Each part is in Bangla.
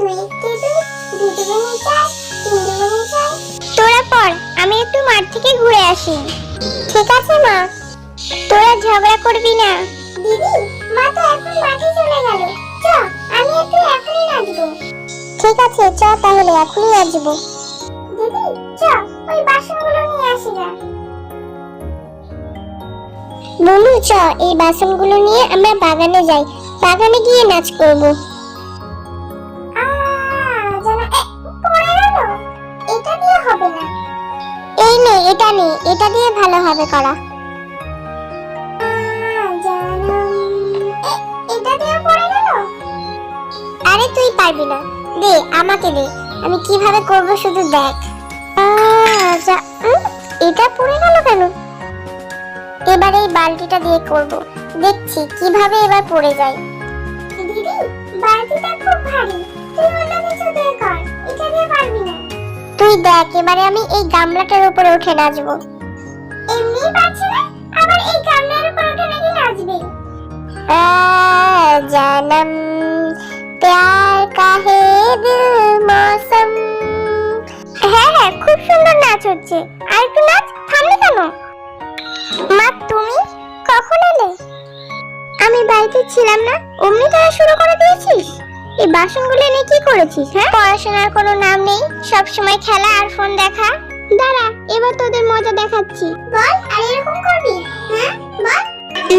2 কে 2, 2 দুগুণে 4, 3 দুগুণে 4। তোরা পড়, আমি একটু মাঠ থেকে ঘুরে আসি। ঠিক আছে মা। তোরা ঝগড়া করবি না। দিদি, মা তো এখন মাঠে চলে গেল। চ, আমি একটু এখনই নাচবো। ঠিক আছে, চ তাহলে এখনই নাচবো। দিদি, চ, ওই বাসনগুলো নিয়ে আসি না। বলু, চ, এই বাসনগুলো নিয়ে আমরা বাগানে যাই। বাগানে গিয়ে নাচ করব। এটা দিয়ে হবে না। এই নে, এটা নে, এটা দিয়ে ভালো হবে করা। এটা দিয়ে পড়ে গেল। আরে তুই পারবি না, দে আমাকে দে, আমি কিভাবে করব শুধু দেখ। এটা পড়ে গেল কেন? এবার এই বালতিটা দিয়ে করব, দেখছি কিভাবে এবার পড়ে যায়। দিদি, বালতিটা খুব ভারী, তুই অন্য কিছু দিয়ে কর, এটা দিয়ে পারবি না। তুই দেখ, এবারে আমি এই গামলাটার উপরে উঠে নাচবো। এমনি পারছি না, আবার এই গামলার উপরে উঠে নাকি নাচবে? জানম প্যার কা হে দিল মৌসম। হ্যাঁ হ্যাঁ, খুব সুন্দর নাচ হচ্ছে। আর একটু নাচ, থামলি কেন? মা, তুমি কখন এলে? আমি বাড়িতে ছিলাম না, অমনি তোরা শুরু করে দিয়েছিস। এই বাসনগুলো নিয়ে কি করেছিস? হ্যাঁ, পড়াশোনার কোনো নাম নেই, সব সময় খেলা আর ফোন দেখা। দাঁড়া, এবার তোদের মজা দেখাচ্ছি। বল, আর এরকম করবি? হ্যাঁ বল।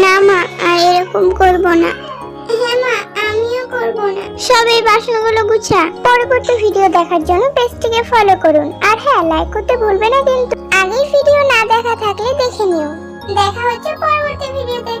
না মা, আর এরকম করব না। হ্যাঁ মা, আমিও করব না। সব এই বাসনগুলো গুছা। পরবর্তী ভিডিও দেখার জন্য পেজটিকে ফলো করুন। আর হ্যাঁ, লাইক করতে ভুলবেন না কিন্তু। আগেই ভিডিও না দেখা থাকলে দেখে নিও। দেখা হচ্ছে পরবর্তী ভিডিওতে।